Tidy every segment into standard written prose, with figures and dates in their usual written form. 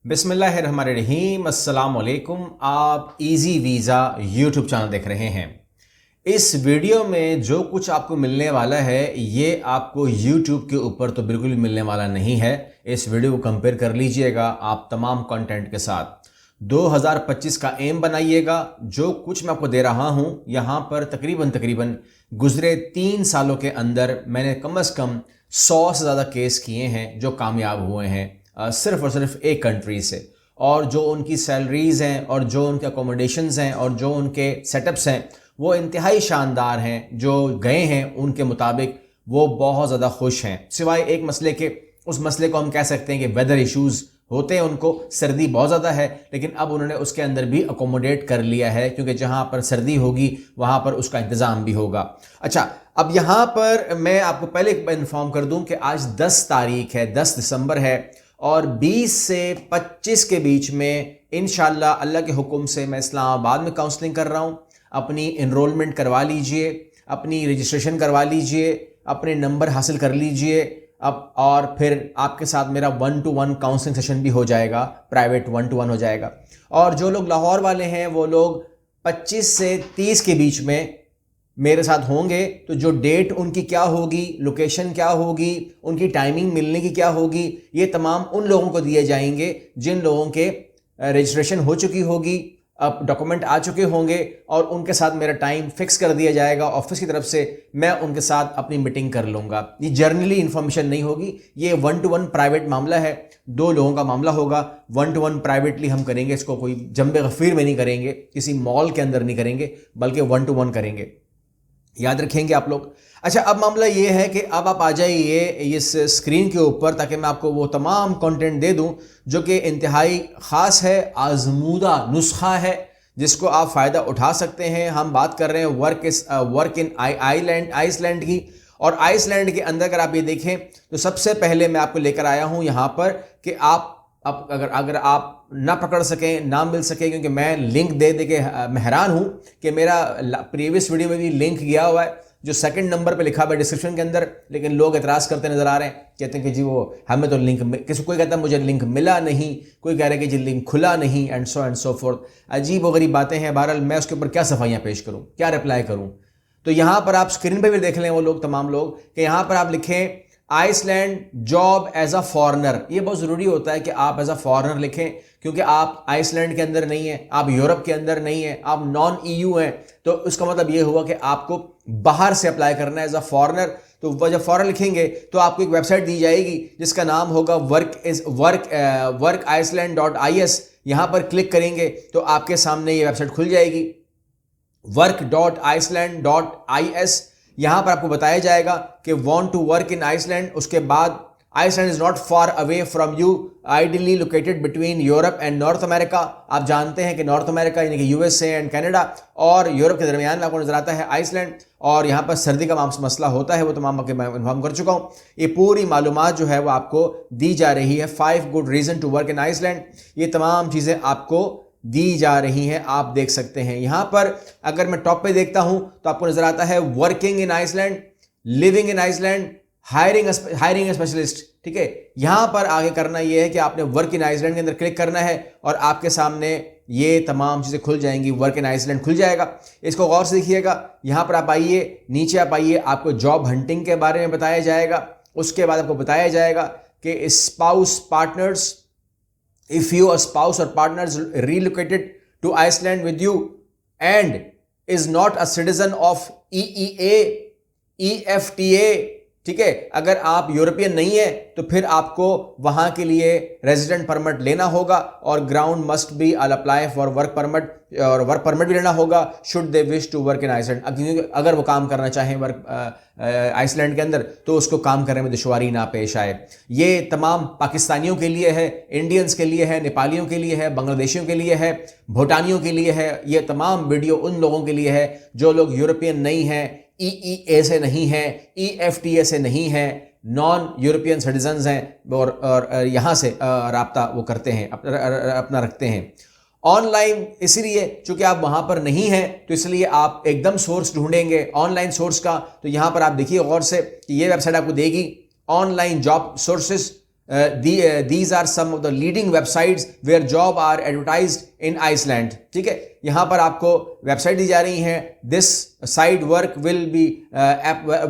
बिस्मिल्लाहिर्रहमानिर्रहीम। अस्सलाम वालेकुम। आप इजी वीज़ा यूट्यूब चैनल देख रहे हैं। इस वीडियो में जो कुछ आपको मिलने वाला है ये आपको यूट्यूब के ऊपर तो बिल्कुल भी मिलने वाला नहीं है। इस वीडियो को कंपेयर कर लीजिएगा आप तमाम कंटेंट के साथ। 2025 का एम बनाइएगा। जो कुछ मैं आपको दे रहा हूं यहाँ पर तकरीबन गुजरे 3 सालों के अंदर मैंने कम से कम 100 से ज़्यादा केस किए हैं जो कामयाब हुए हैं सिर्फ और सिर्फ एक कंट्री से। और जो उनकी सैलरीज़ हैं और जो उनके अकोमोडेशंस हैं और जो उनके सेटअप्स हैं वो इंतहाई शानदार हैं। जो गए हैं उनके मुताबिक वो बहुत ज़्यादा खुश हैं, सिवाय एक मसले के। उस मसले को हम कह सकते हैं कि वेदर इश्यूज़ होते हैं उनको, सर्दी बहुत ज़्यादा है, लेकिन अब उन्होंने उसके अंदर भी अकोमोडेट कर लिया है क्योंकि जहाँ पर सर्दी होगी वहाँ पर उसका इंतज़ाम भी होगा। अच्छा, अब यहाँ पर मैं आपको पहले इन्फॉर्म कर दूँ कि आज 10 तारीख है, 10 दिसंबर है और 20 से 25 के बीच में इंशाल्लाह अल्लाह के हुक्म से मैं इस्लामाबाद में काउंसलिंग कर रहा हूँ। अपनी इनरोलमेंट करवा लीजिए, अपनी रजिस्ट्रेशन करवा लीजिए, अपने नंबर हासिल कर लीजिए अब, और फिर आपके साथ मेरा 1-to-1 काउंसलिंग सेशन भी हो जाएगा, प्राइवेट 1-to-1 हो जाएगा। और जो लोग लाहौर वाले हैं वो लोग 25 से 30 के बीच में मेरे साथ होंगे। तो जो डेट उनकी क्या होगी, लोकेशन क्या होगी, उनकी टाइमिंग मिलने की क्या होगी, ये तमाम उन लोगों को दिए जाएंगे जिन लोगों के रजिस्ट्रेशन हो चुकी होगी, अब डॉक्यूमेंट आ चुके होंगे और उनके साथ मेरा टाइम फिक्स कर दिया जाएगा ऑफिस की तरफ से। मैं उनके साथ अपनी मीटिंग कर लूँगा। ये जर्नली इन्फॉर्मेशन नहीं होगी, ये 1-to-1 प्राइवेट मामला है, 2 लोगों का मामला होगा। 1-to-1 प्राइवेटली हम करेंगे, इसको कोई जंबे गफीर में नहीं करेंगे, किसी मॉल के अंदर नहीं करेंगे, बल्कि 1-to-1 करेंगे। याद रखेंगे आप लोग। अच्छा, अब मामला ये है कि अब आप आ जाइए इस स्क्रीन के ऊपर ताकि मैं आपको वो तमाम कंटेंट दे दूं जो कि इंतहाई ख़ास है, आजमूदा नुस्खा है जिसको आप फ़ायदा उठा सकते हैं। हम बात कर रहे हैं वर्क इन आइसलैंड की। और आइसलैंड के अंदर अगर आप ये देखें तो सबसे पहले मैं आपको लेकर आया हूँ यहाँ पर कि आप अब अगर आप ना पकड़ सकें, ना मिल सके, क्योंकि मैं लिंक दे के मैं हैरान हूँ कि मेरा प्रीवियस वीडियो में भी लिंक गया हुआ है जो 2nd नंबर पे लिखा हुआ है डिस्क्रिप्शन के अंदर, लेकिन लोग एतराज़ करते नज़र आ रहे हैं, कहते हैं कि जी वो हमें तो लिंक, किसी कोई कहता है मुझे लिंक मिला नहीं, कोई कह रहा है कि जी लिंक खुला नहीं, एंड सो फोर्थ। अजीब व गरीब बातें हैं। बहरहाल मैं उसके ऊपर क्या सफाइयाँ पेश करूँ, क्या रिप्लाई करूँ। तो यहाँ पर आप स्क्रीन पर भी देख लें वो लोग, तमाम लोग, कि यहाँ पर आप लिखें Iceland job as a foreigner. ये बहुत ज़रूरी होता है कि आप एज अ फॉरेनर लिखें, क्योंकि आप आइसलैंड के अंदर नहीं हैं, आप यूरोप के अंदर नहीं हैं, आप नॉन EU हैं। तो उसका मतलब ये हुआ कि आपको बाहर से अप्लाई करना है एज अ फॉरेनर। तो जब फॉरेनर लिखेंगे तो आपको एक वेबसाइट दी जाएगी जिसका नाम होगा workiceland.is। यहाँ पर क्लिक करेंगे तो आपके सामने ये वेबसाइट खुल जाएगी, work.iceland.is। यहाँ पर आपको बताया जाएगा कि want to work in Iceland. उसके बाद Iceland is not far away from you, ideally located between Europe and North America. आप जानते हैं कि नॉर्थ अमेरिका यानी कि USA एंड कनाडा और यूरोप के दरमियान में आपको नजर आता है आइसलैंड। और यहाँ पर सर्दी का मसला होता है, वो तमाम मैं इन्फॉर्म कर चुका हूँ। ये पूरी मालूमात जो है वो आपको दी जा रही है। 5 good reason to work in Iceland, ये तमाम चीज़ें आपको दी जा रही हैं, आप देख सकते हैं। यहां पर अगर मैं टॉप पे देखता हूं तो आपको नजर आता है working in Iceland, living in Iceland, hiring specialist. ठीक है, यहां पर आगे करना यह है कि आपने वर्क इन आइसलैंड के अंदर क्लिक करना है और आपके सामने ये तमाम चीजें खुल जाएंगी, वर्क इन आइसलैंड खुल जाएगा। इसको गौर से देखिएगा। यहां पर आप आइए, नीचे आप आइए, आपको जॉब हंटिंग के बारे में बताया जाएगा। उसके बाद आपको बताया जाएगा कि spouse partners, if your spouse or partner is relocated to Iceland with you and is not a citizen of EEA, EFTA, ठीक है, अगर आप यूरोपियन नहीं है तो फिर आपको वहां के लिए रेजिडेंट परमिट लेना होगा और ground must be apply for work permit, और वर्क परमिट भी लेना होगा should they wish to work in Iceland. अगर वो काम करना चाहें वर्क आइसलैंड के अंदर तो उसको काम करने में दुश्वारी ना पेश आए। ये तमाम पाकिस्तानियों के लिए है, इंडियंस के लिए है, नेपालियों के लिए है, बांग्लादेशियों के लिए है, भूटानियों के लिए है। ये तमाम वीडियो उन लोगों के लिए है जो लोग यूरोपियन नहीं हैं, EEA से नहीं है, EFTA से नहीं है, नॉन यूरोपियन सिटीजन्स हैं और यहाँ से राब्ता वो करते हैं, अपना रखते हैं ऑनलाइन। इसलिए चूंकि आप वहाँ पर नहीं हैं तो इसलिए आप एकदम सोर्स ढूंढेंगे ऑनलाइन सोर्स का। तो यहाँ पर आप देखिए गौर से कि ये वेबसाइट आपको देगी online job sources these are some of the leading websites where job are advertised in Iceland. ठीक है, यहां पर आपको वेबसाइट दी जा रही हैं. This site work will be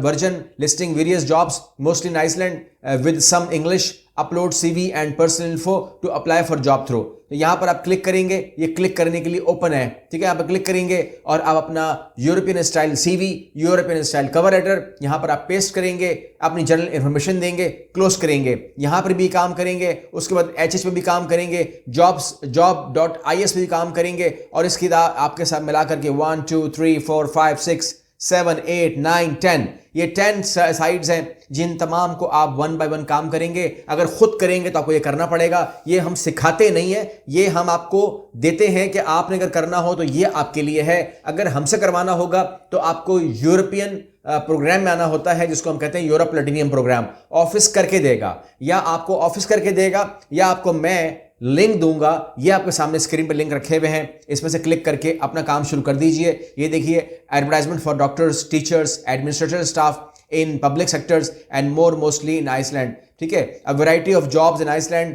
version listing various jobs mostly in Iceland with some English. Upload CV and personal info to apply for job through. तो यहां पर आप क्लिक करेंगे, ये क्लिक करने के लिए ओपन है. ठीक है, आप क्लिक करेंगे और आप अपना European style CV, European style cover letter यहां पर आप पेस्ट करेंगे, अपनी जनरल इंफॉर्मेशन देंगे, क्लोज करेंगे. यहां पर भी काम करेंगे, उसके बाद HH पे भी काम करेंगे, jobs.is पे भी काम करेंगे. और इसकी आपके साथ मिला करके 1 2 3 4 5 6 7 8 9 10 ये 10 साइड्स हैं जिन तमाम को आप 1 बाय 1 काम करेंगे. अगर खुद करेंगे तो आपको ये करना पड़ेगा. ये हम सिखाते नहीं है, ये हम आपको देते हैं कि आपने अगर करना हो तो ये आपके लिए है. अगर हमसे करवाना होगा तो आपको यूरोपियन प्रोग्राम में आना होता है जिसको हम कहते हैं यूरोप प्लैटिनियम प्रोग्राम. ऑफिस करके देगा, या आपको ऑफिस करके देगा, या आपको मैं लिंक दूंगा. ये आपके सामने स्क्रीन पर लिंक रखे हुए हैं, इसमें से क्लिक करके अपना काम शुरू कर दीजिए. ये देखिए, advertisement for doctors, teachers, administrative staff in public sectors and more mostly in Iceland. ठीक है, a variety of jobs in Iceland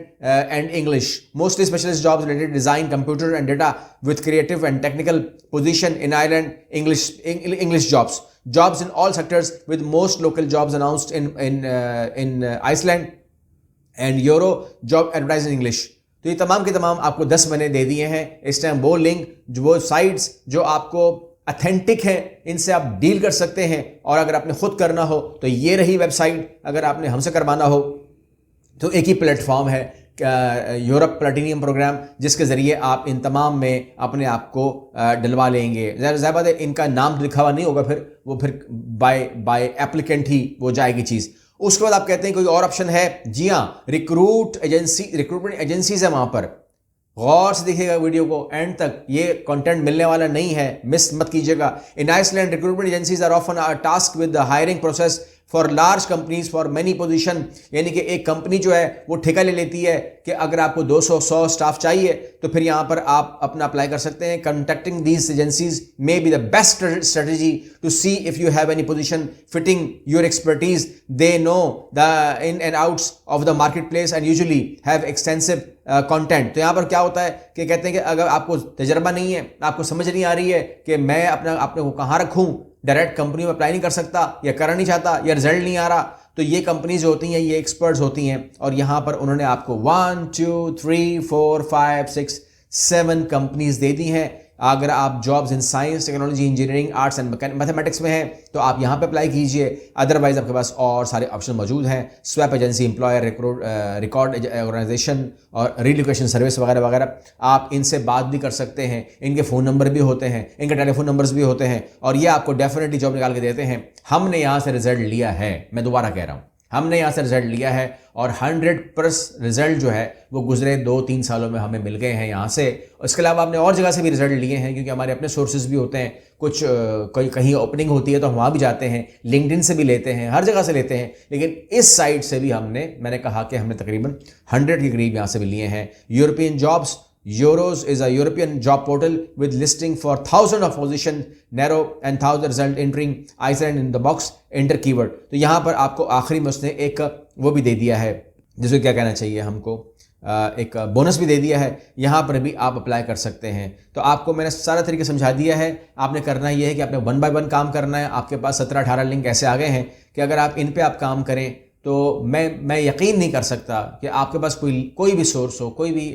and English, mostly specialist jobs related to design, computer and data with creative and technical position in Ireland. English jobs in all sectors with most local jobs announced in Iceland and Euro job advertised in English. तो ये तमाम के तमाम आपको 10 मैंने दे दिए हैं. इस टाइम वो लिंक, वो साइट्स जो आपको अथेंटिक है, इनसे आप डील कर सकते हैं. और अगर आपने खुद करना हो तो ये रही वेबसाइट. अगर आपने हमसे करवाना हो तो एक ही प्लेटफॉर्म है, यूरोप प्लैटिनियम प्रोग्राम, जिसके ज़रिए आप इन तमाम में अपने आप को डलवा लेंगे. ज़ाहिर बात है, इनका नाम लिखा हुआ नहीं होगा, फिर बाय एप्लीकेंट ही वो जाएगी चीज़. उसके बाद आप कहते हैं कोई और ऑप्शन है. जी हाँ, रिक्रूटमेंट एजेंसीज है वहाँ पर. गौर से देखिएगा वीडियो को एंड तक, ये कंटेंट मिलने वाला नहीं है, मिस मत कीजिएगा. In Iceland recruitment agencies are often task with the hiring process for large companies for many position. यानी कि एक कंपनी जो है वो ठेका ले लेती है कि अगर आपको 200-100 स्टाफ चाहिए तो फिर यहाँ पर आप अपना अप्लाई कर सकते हैं. Contacting these agencies may be the best strategy to see if you have any position fitting your expertise. They know the in and outs of the market place and usually have extensive content. तो यहाँ पर क्या होता है कि कहते हैं कि अगर आपको तजर्बा नहीं है, आपको समझ नहीं आ रही है कि मैं अपने को कहाँ रखूँ, डायरेक्ट कंपनी में अप्लाई नहीं कर सकता, या करना नहीं चाहता, या रिजल्ट नहीं आ रहा, तो ये कंपनीज होती हैं, ये एक्सपर्ट्स होती हैं. और यहाँ पर उन्होंने आपको 1 2 3 4 5 6 7 कंपनीज दे दी हैं. अगर आप jobs in science, technology, engineering, arts and mathematics में हैं तो आप यहाँ पे अप्लाई कीजिए. अदरवाइज आपके पास और सारे ऑप्शन मौजूद हैं. Swap agency, employer, record organisation और रिलोकेशन सर्विस वगैरह वगैरह. आप इनसे बात भी कर सकते हैं. इनके फ़ोन नंबर भी होते हैं, इनके टेलीफोन नंबर्स भी होते हैं, और ये आपको डेफिनेटली जॉब निकाल के देते हैं. हमने यहाँ से रिजल्ट लिया है, मैं दोबारा कह रहा हूँ, हमने यहाँ से रिजल्ट लिया है और 100% रिजल्ट जो है वो गुजरे 2-3 सालों में हमें मिल गए हैं यहाँ से. इसके अलावा आपने और जगह से भी रिजल्ट लिए हैं, क्योंकि हमारे अपने सोर्सेज भी होते हैं. कुछ कहीं ओपनिंग होती है तो हम वहाँ भी जाते हैं, लिंक्डइन से भी लेते हैं, हर जगह से लेते हैं. लेकिन इस साइट से भी मैंने कहा कि हमने तकरीबन 100 के करीब यहाँ से भी लिए हैं. European jobs, Euros is a European job portal with listing for thousands of position, narrow and 1000 result entering Iceland in the box, enter keyword. तो यहाँ पर आपको आखिरी में उसने एक वो भी दे दिया है, जिसको क्या कहना चाहिए हमको, एक बोनस भी दे दिया है. यहाँ पर भी आप अप्लाई कर सकते हैं. तो आपको मैंने सारा तरीके समझा दिया है. आपने करना ये है कि आपने 1 बाय 1 काम करना है. आपके पास 17-18 लिंक ऐसे आ गए हैं कि अगर आप इन पे आप काम करें तो मैं यकीन नहीं कर सकता कि आपके पास कोई भी सोर्स हो, कोई भी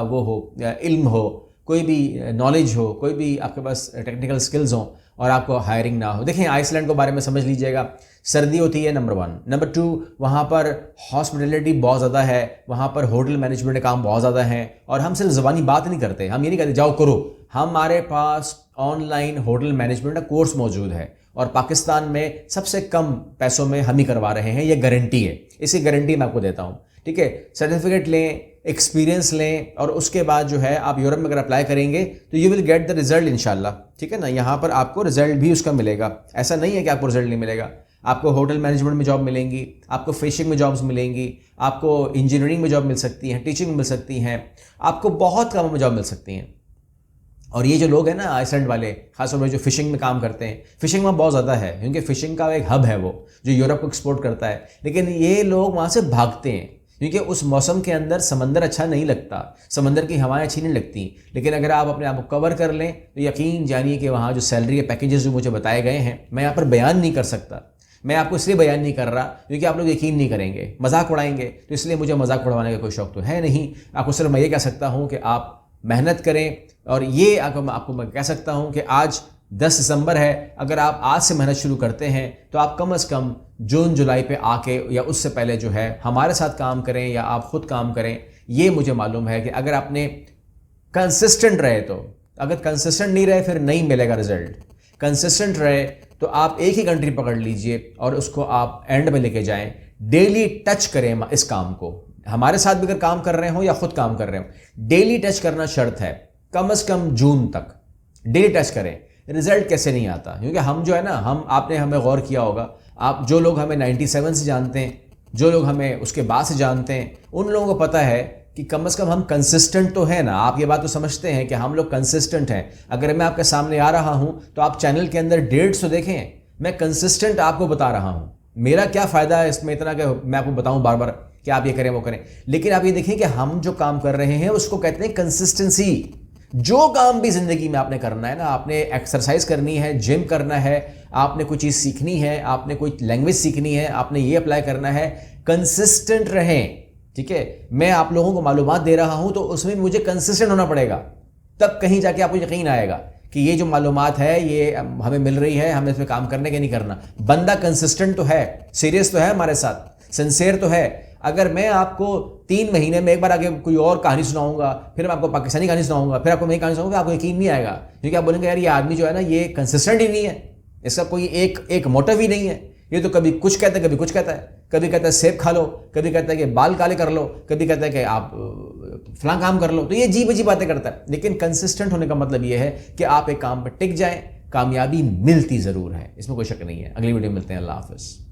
वो हो, इल्म हो, कोई भी नॉलेज हो, कोई भी आपके पास टेक्निकल स्किल्स हो और आपको हायरिंग ना हो. देखें, आइसलैंड के बारे में समझ लीजिएगा. सर्दी होती है, नंबर 1. नंबर 2, वहाँ पर हॉस्पिटलिटी बहुत ज़्यादा है, वहाँ पर होटल मैनेजमेंट का काम बहुत ज़्यादा है. और हम सिर्फ ज़बानी बात नहीं करते, हम ये नहीं कहते जाओ करो. हमारे पास ऑनलाइन होटल मैनेजमेंट का कोर्स मौजूद है और पाकिस्तान में सबसे कम पैसों में हम ही करवा रहे हैं. ये गारंटी है, इसी गारंटी मैं आपको देता हूँ. ठीक है, सर्टिफिकेट लें, एक्सपीरियंस लें, और उसके बाद जो है आप यूरोप में अगर अप्लाई करेंगे तो you will get the result इंशाल्लाह. ठीक है ना, यहाँ पर आपको रिजल्ट भी उसका मिलेगा. ऐसा नहीं है कि आपको रिजल्ट नहीं मिलेगा. आपको होटल मैनेजमेंट में जॉब मिलेंगी, आपको फिशिंग में जॉब्स मिलेंगी, आपको इंजीनियरिंग में जॉब मिल सकती हैं, टीचिंग में मिल सकती हैं, आपको बहुत कामों में जॉब मिल सकती हैं. और ये जो लोग हैं ना आइसलैंड वाले, खासतौर पर जो फिशिंग में काम करते हैं, फिशिंग में बहुत ज़्यादा है, क्योंकि फिशिंग का एक हब है वो जो यूरोप को एक्सपोर्ट करता है. लेकिन ये लोग वहाँ से भागते हैं. क्योंकि उस मौसम के अंदर समंदर अच्छा नहीं लगता, समंदर की हवाएं अच्छी नहीं लगती। लेकिन अगर आप अपने आप को कवर कर लें तो यकीन जानिए कि वहाँ जो सैलरी के पैकेजेस जो मुझे बताए गए हैं, मैं यहाँ पर बयान नहीं कर सकता। मैं आपको इसलिए बयान नहीं कर रहा क्योंकि आप लोग यकीन नहीं करेंगे, मजाक उड़ाएंगे, तो इसलिए मुझे मजाक उड़वाने का कोई शौक तो है नहीं। आपको सिर्फ मैं ये कह सकता हूँ कि आप मेहनत करें। और ये आपको मैं कह सकता हूँ कि आज 10 दिसंबर है, अगर आप आज से मेहनत शुरू करते हैं तो आप कम से कम जून जुलाई पे आके या उससे पहले जो है हमारे साथ काम करें या आप खुद काम करें। ये मुझे मालूम है कि अगर आपने कंसिस्टेंट रहे, तो अगर कंसिस्टेंट नहीं रहे फिर नहीं मिलेगा रिजल्ट। कंसिस्टेंट रहे तो आप एक ही कंट्री पकड़ लीजिए और उसको आप एंड में लेके जाएं। डेली टच करें इस काम को, हमारे साथ भी अगर काम कर रहे हो या खुद काम कर रहे हो, डेली टच करना शर्त है। कम से कम जून तक डेली टच करें। रिजल्ट कैसे नहीं आता, क्योंकि हम जो है ना, आपने हमें गौर किया होगा, आप जो लोग हमें 97 से जानते हैं, जो लोग हमें उसके बाद से जानते हैं, उन लोगों को पता है कि कम से कम हम कंसिस्टेंट तो है ना। आप ये बात तो समझते हैं कि हम लोग कंसिस्टेंट हैं। अगर मैं आपके सामने आ रहा हूं तो आप चैनल के अंदर 150 देखें, मैं कंसिस्टेंट आपको बता रहा हूं। मेरा क्या फ़ायदा है इसमें इतना कि मैं आपको बताऊं बार बार कि आप ये करें वो करें। लेकिन आप ये देखें कि हम जो काम कर रहे हैं उसको कहते हैं कंसिस्टेंसी। जो काम भी ज़िंदगी में आपने करना है ना, आपने एक्सरसाइज करनी है, जिम करना है, आपने कोई चीज़ सीखनी है, आपने कोई लैंग्वेज सीखनी है, आपने ये अप्लाई करना है, कंसिस्टेंट रहें। ठीक है, मैं आप लोगों को मालूमात दे रहा हूं तो उसमें मुझे कंसिस्टेंट होना पड़ेगा, तब कहीं जाके आपको यकीन आएगा कि ये जो मालूमात है ये हमें मिल रही है, हमें इसमें काम करने के नहीं करना। बंदा कंसिस्टेंट तो है, सीरियस तो है, हमारे साथ सिंसियर तो है। अगर मैं आपको 3 महीने में एक बार आगे कोई और कहानी सुनाऊंगा, फिर मैं आपको पाकिस्तानी कहानी सुनाऊंगा, फिर आपको मेरी कहानी सुनाऊंगा, आपको यकीन नहीं आएगा, क्योंकि आप बोलेंगे यार ये आदमी जो है ना ये कंसिस्टेंट ही नहीं है, इसका कोई एक मोटिव ही नहीं है। ये तो कभी कुछ कहता है, कभी कुछ कहता है, कभी कहता है सेब खा लो, कभी कहता है कि बाल काले कर लो, कभी कहता है कि आप फलां काम कर लो। तो ये अजीब अजीब बातें करता है। लेकिन कंसिस्टेंट होने का मतलब ये है कि आप एक काम पर टिक जाएं, कामयाबी मिलती ज़रूर है, इसमें कोई शक नहीं है। अगली वीडियो में मिलते हैं। अल्लाह हाफ़िज़।